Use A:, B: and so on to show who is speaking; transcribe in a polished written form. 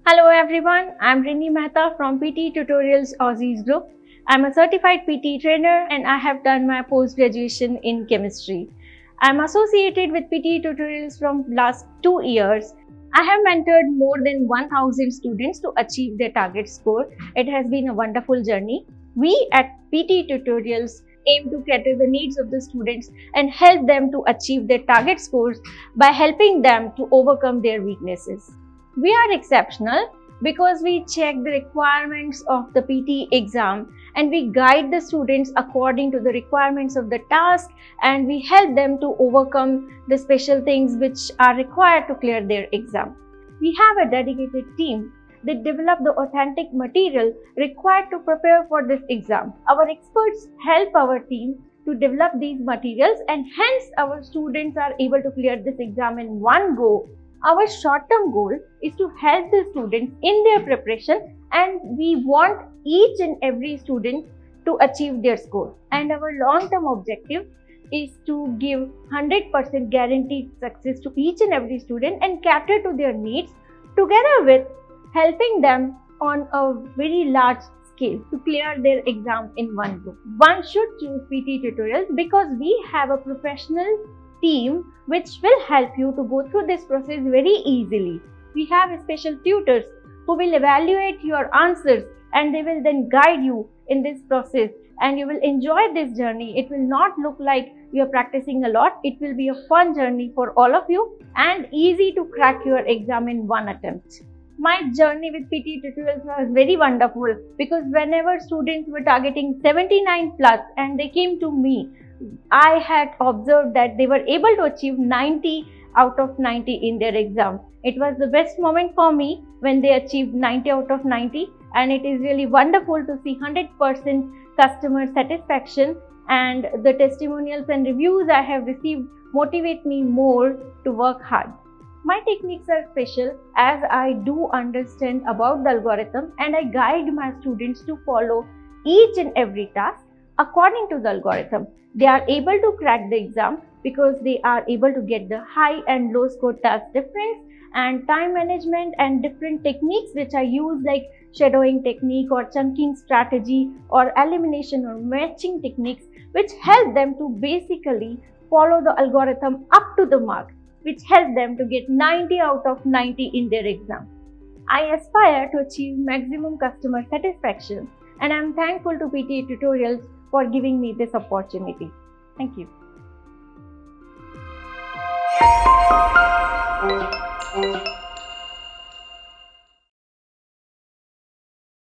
A: Hello everyone, I'm Rinni Mehta from PTE Tutorials Aussies Group. I'm a certified PTE trainer and I have done my post-graduation in chemistry. I'm associated with PTE Tutorials from last 2 years. I have mentored more than 1000 students to achieve their target score. It has been a wonderful journey. We at PTE Tutorials aim to cater the needs of the students and help them to achieve their target scores by helping them to overcome their weaknesses. We are exceptional because we check the requirements of the PTE exam and we guide the students according to the requirements of the task, and we help them to overcome the special things which are required to clear their exam. We have a dedicated team that develop the authentic material required to prepare for this exam. Our experts help our team to develop these materials, and hence our students are able to clear this exam in one go. Our short-term goal is to help the students in their preparation, and we want each and every student to achieve their score. And our long-term objective is to give 100% guaranteed success to each and every student and cater to their needs, together with helping them on a very large scale to clear their exam in one go. One should choose PTE Tutorials because we have a professional team which will help you to go through this process very easily. We have special tutors who will evaluate your answers and they will then guide you in this process, and you will enjoy this journey. It will not look like you are practicing a lot. It will be a fun journey for all of you and easy to crack your exam in one attempt. My journey with PTE Tutorials was very wonderful because whenever students were targeting 79 plus and they came to me, I had observed that they were able to achieve 90 out of 90 in their exam. It was the best moment for me when they achieved 90 out of 90, and it is really wonderful to see 100% customer satisfaction, and the testimonials and reviews I have received motivate me more to work hard. My techniques are special as I do understand about the algorithm, and I guide my students to follow each and every task according to the algorithm. They are able to crack the exam because they are able to get the high and low score task difference and time management and different techniques which I use, like shadowing technique or chunking strategy or elimination or matching techniques, which help them to basically follow the algorithm up to the mark, which help them to get 90 out of 90 in their exam. I aspire to achieve maximum customer satisfaction, and I am thankful to PTE Tutorials for giving me this opportunity. Thank you.